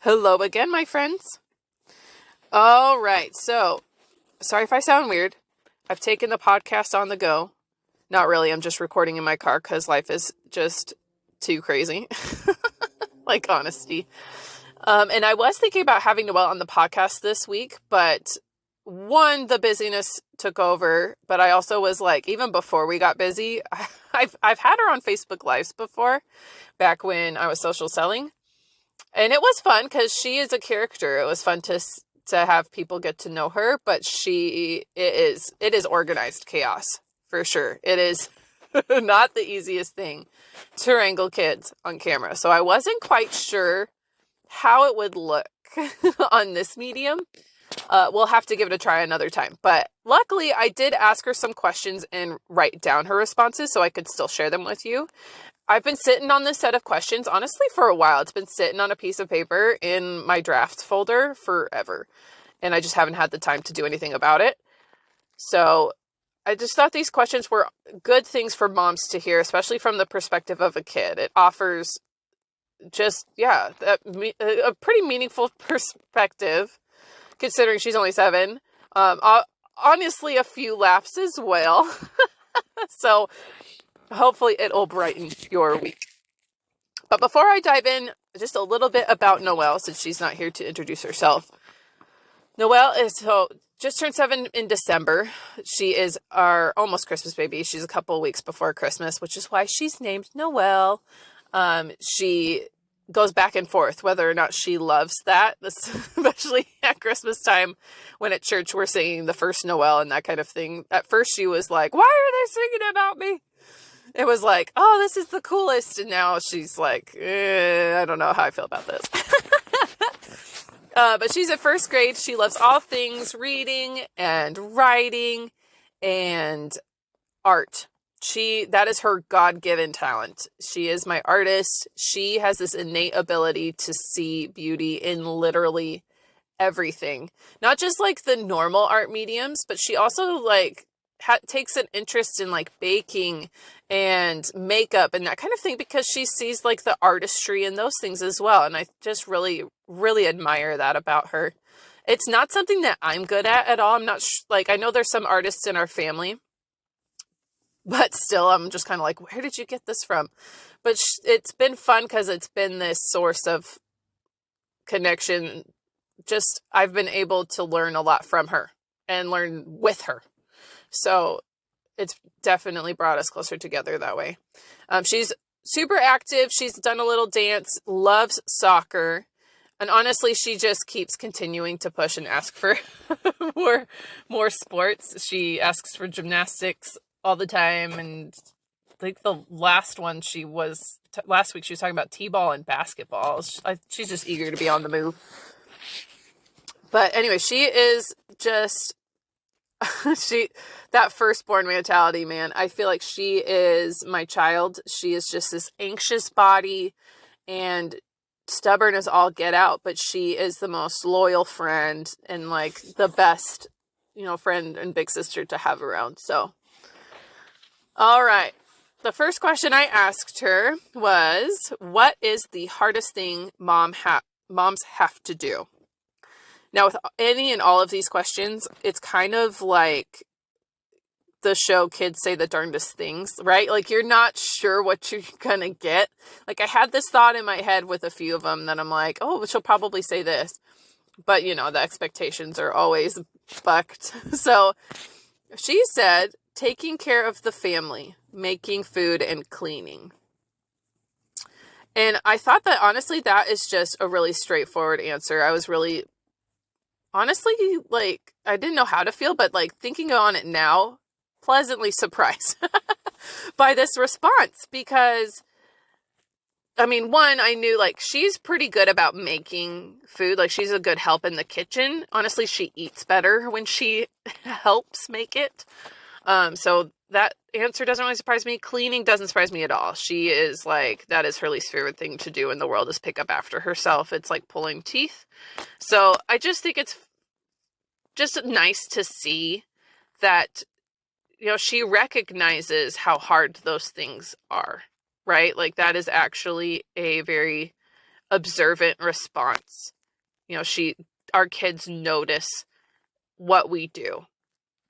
Hello again, my friends. All right, so sorry if I sound weird. I've taken the podcast on the go. Not really, I'm just recording in my car because life is just too crazy. Like, honesty. And I was thinking about having Noelle on the podcast this week, but one, the busyness took over, but I also was like, even before we got busy, I've had her on Facebook Lives before, back when I was social selling. And it was fun because she is a character. It was fun to have people get to know her, but it is organized chaos for sure. It is not the easiest thing to wrangle kids on camera. So I wasn't quite sure how it would look on this medium. We'll have to give it a try another time. But luckily, I did ask her some questions and write down her responses so I could still share them with you. I've been sitting on this set of questions, honestly, for a while. It's been sitting on a piece of paper in my draft folder forever. And I just haven't had the time to do anything about it. So I just thought these questions were good things for moms to hear, especially from the perspective of a kid. It offers a pretty meaningful perspective, considering she's only 7. Honestly, a few laughs as well. So hopefully it'll brighten your week. But before I dive in, just a little bit about Noelle, since she's not here to introduce herself. Noelle just turned 7 in December. She is our almost Christmas baby. She's a couple weeks before Christmas, which is why she's named Noelle. She goes back and forth whether or not she loves that, especially at Christmas time when at church we're singing the first Noel and that kind of thing. At first she was like, why are they singing about me? It was like, oh, this is the coolest. And now she's like, I don't know how I feel about this. But she's at first grade. She loves all things reading and writing and art. That is her God-given talent. She is my artist. She has this innate ability to see beauty in literally everything. Not just like the normal art mediums, but she also takes an interest in like baking and makeup and that kind of thing because she sees like the artistry in those things as well. And I just really, really admire that about her. It's not something that I'm good at all. I'm not I know there's some artists in our family, but still I'm just kind of like, where did you get this from? But it's been fun because it's been this source of connection. Just I've been able to learn a lot from her and learn with her. So it's definitely brought us closer together that way. She's super active. She's done a little dance, loves soccer. And honestly, she just keeps continuing to push and ask for more sports. She asks for gymnastics all the time. And I think the last one last week she was talking about t-ball and basketball. She's just eager to be on the move. But anyway, she is just... that firstborn mentality, man. I feel like she is my child. She is just this anxious body and stubborn as all get out, but she is the most loyal friend and like the best, friend and big sister to have around. So, all right. The first question I asked her was, what is the hardest thing moms have to do? Now, with any and all of these questions, it's kind of like the show Kids Say the Darnedest Things, right? Like, you're not sure what you're going to get. Like, I had this thought in my head with a few of them that I'm like, oh, she'll probably say this. But, the expectations are always bucked. So she said, taking care of the family, making food, and cleaning. And I thought that, honestly, that is just a really straightforward answer. I was really... honestly, I didn't know how to feel, but thinking on it now, pleasantly surprised by this response because, one, I knew she's pretty good about making food. She's a good help in the kitchen. Honestly, she eats better when she helps make it. So that answer doesn't really surprise me. Cleaning doesn't surprise me at all. She is that is her least favorite thing to do in the world is pick up after herself. It's like pulling teeth. So I just think it's just nice to see that, she recognizes how hard those things are, right? That is actually a very observant response. Our kids notice what we do.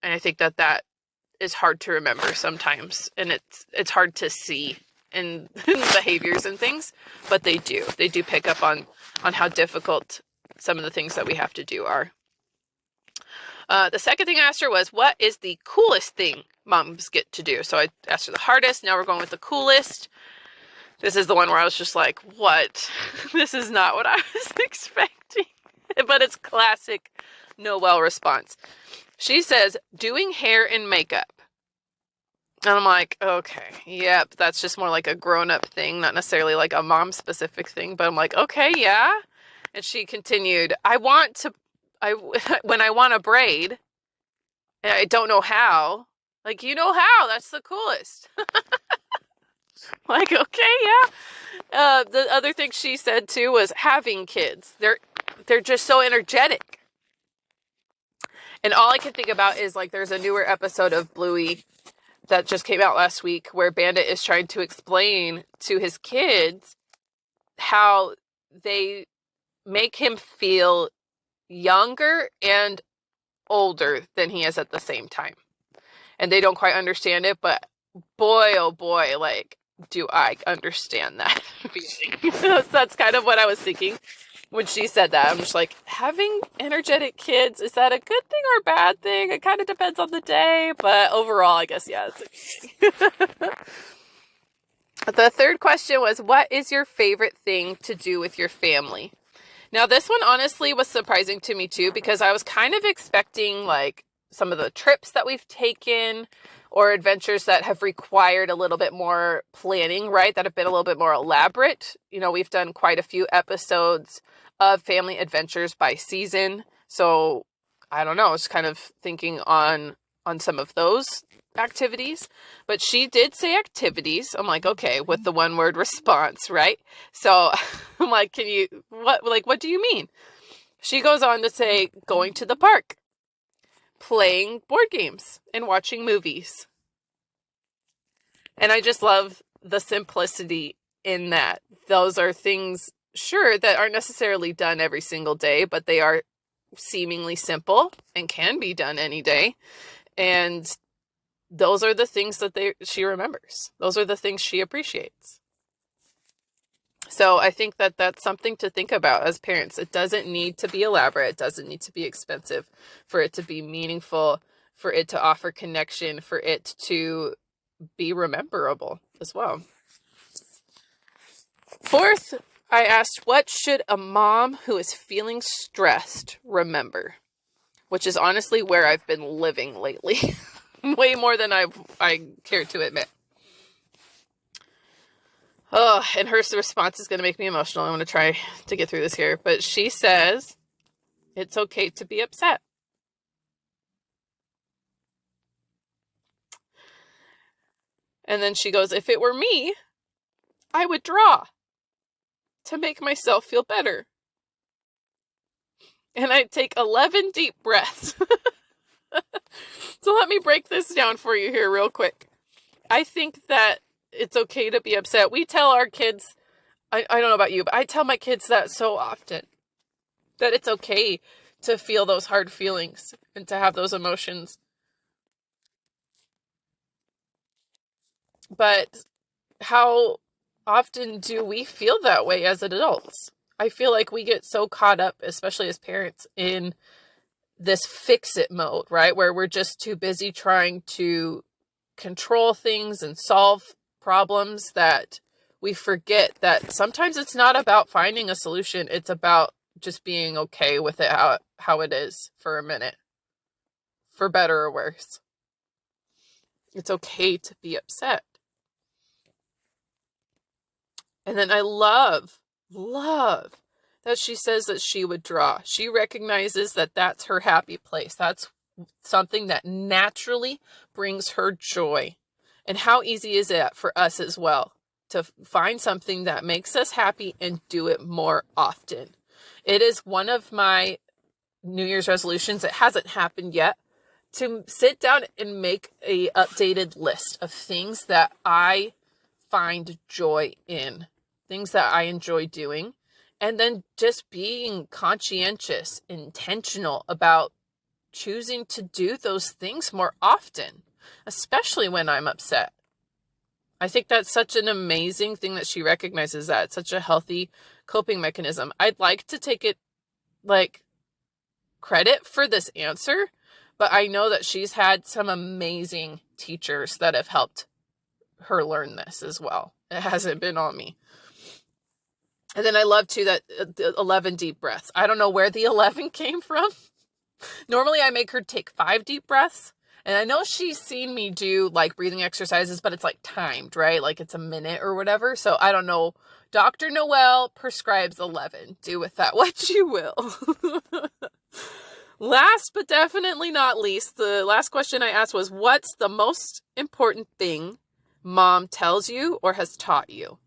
And I think that is hard to remember sometimes. And it's hard to see in behaviors and things, but they do pick up on how difficult some of the things that we have to do are. The second thing I asked her was, what is the coolest thing moms get to do? So I asked her the hardest. Now we're going with the coolest. This is the one where I was just like, what? This is not what I was expecting. But it's classic Noelle response. She says, doing hair and makeup. And I'm like, okay, yep, that's just more like a grown-up thing, not necessarily like a mom-specific thing. But I'm like, okay, yeah. And she continued, when I want a braid, and I don't know how, like, you know how, that's the coolest. Like, okay, yeah. The other thing she said too was having kids. They're just so energetic. And all I can think about is, like, there's a newer episode of Bluey that just came out last week where Bandit is trying to explain to his kids how they make him feel younger and older than he is at the same time. And they don't quite understand it, but boy, oh boy, like, do I understand that feeling. That's kind of what I was thinking when she said that. I'm just like, having energetic kids, is that a good thing or a bad thing? It kind of depends on the day, but overall, I guess, yeah, it's a good thing. The third question was, what is your favorite thing to do with your family? Now, this one honestly was surprising to me too, because I was kind of expecting like some of the trips that we've taken or adventures that have required a little bit more planning, right? That have been a little bit more elaborate. We've done quite a few episodes of family adventures by season. So I don't know, I was kind of thinking on some of those activities, but she did say activities. I'm like, okay, with the one word response, right? So I'm like, what do you mean? She goes on to say going to the park, playing board games, and watching movies. And I just love the simplicity in that. Those are things, sure, that aren't necessarily done every single day, but they are seemingly simple and can be done any day. And those are the things that she remembers. Those are the things she appreciates. So I think that that's something to think about as parents. It doesn't need to be elaborate. It doesn't need to be expensive for it to be meaningful, for it to offer connection, for it to be rememberable as well. Fourth, I asked, what should a mom who is feeling stressed remember? Which is honestly where I've been living lately. Way more than I care to admit. Oh, and her response is going to make me emotional. I want to try to get through this here. But she says, it's okay to be upset. And then she goes, if it were me, I would draw to make myself feel better. And I'd take 11 deep breaths. So let me break this down for you here real quick. I think that it's okay to be upset. We tell our kids, I don't know about you, but I tell my kids that so often, that it's okay to feel those hard feelings and to have those emotions. But how often do we feel that way as adults? I feel like we get so caught up, especially as parents, in this fix-it mode, right? Where we're just too busy trying to control things and solve problems that we forget that sometimes it's not about finding a solution. It's about just being okay with it, how it is for a minute, for better or worse. It's okay to be upset. And then I love that she says that she would draw. She recognizes that that's her happy place. That's something that naturally brings her joy. And how easy is it for us as well to find something that makes us happy and do it more often? It is one of my New Year's resolutions. It hasn't happened yet, to sit down and make a updated list of things that I find joy in, things that I enjoy doing, And then just being conscientious, intentional about choosing to do those things more often, especially when I'm upset. I think that's such an amazing thing that she recognizes that. It's such a healthy coping mechanism. I'd like to take it like credit for this answer, but I know that she's had some amazing teachers that have helped her learn this as well. It hasn't been on me. And then I love too that 11 deep breaths. I don't know where the 11 came from. Normally I make her take 5 deep breaths. And I know she's seen me do like breathing exercises, but it's like timed, right? Like it's a minute or whatever. So I don't know. Dr. Noel prescribes 11. Do with that what you will. Last but definitely not least, the last question I asked was, what's the most important thing mom tells you or has taught you?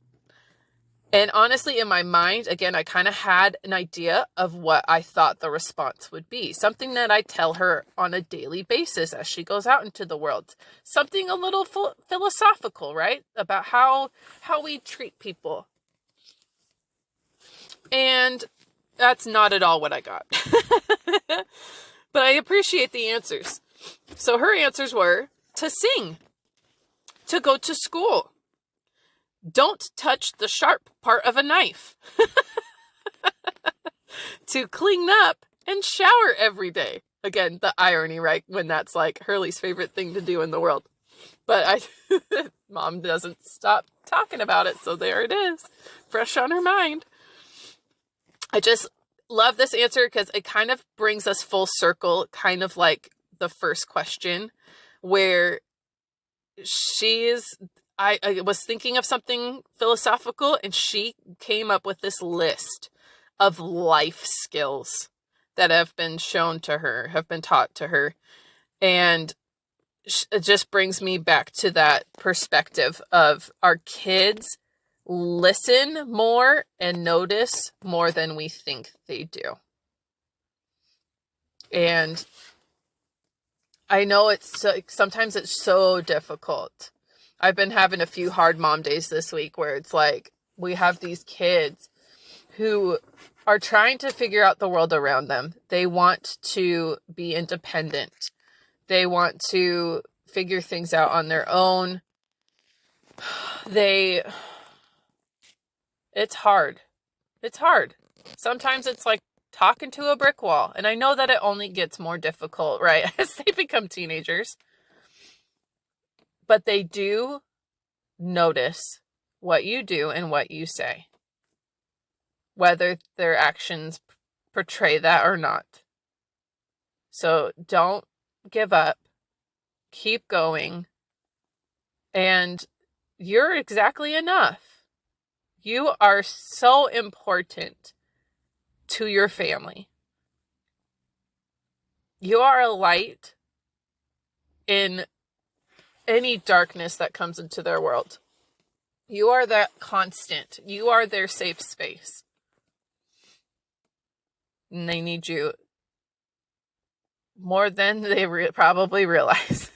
And honestly, in my mind, again, I kind of had an idea of what I thought the response would be. Something that I tell her on a daily basis as she goes out into the world. Something a little philosophical, right? About how we treat people. And that's not at all what I got. But I appreciate the answers. So her answers were to sing, to go to school. Don't touch the sharp part of a knife. To clean up and shower every day. Again, the irony, right? When that's like her least favorite thing to do in the world. But Mom doesn't stop talking about it. So there it is. Fresh on her mind. I just love this answer because it kind of brings us full circle, kind of like the first question where I was thinking of something philosophical and she came up with this list of life skills that have been shown to her, have been taught to her. And it just brings me back to that perspective of our kids listen more and notice more than we think they do. And I know sometimes it's so difficult. I've been having a few hard mom days this week where it's like we have these kids who are trying to figure out the world around them. They want to be independent. They want to figure things out on their own. It's hard. It's hard. Sometimes it's like talking to a brick wall. And I know that it only gets more difficult, right, as they become teenagers. But they do notice what you do and what you say, whether their actions portray that or not. So don't give up. Keep going. And you're exactly enough. You are so important to your family. You are a light in any darkness that comes into their world. You are that constant. You are their safe space. And they need you more than they probably realize.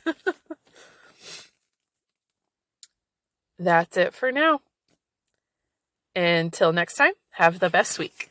That's it for now. Until next time, have the best week.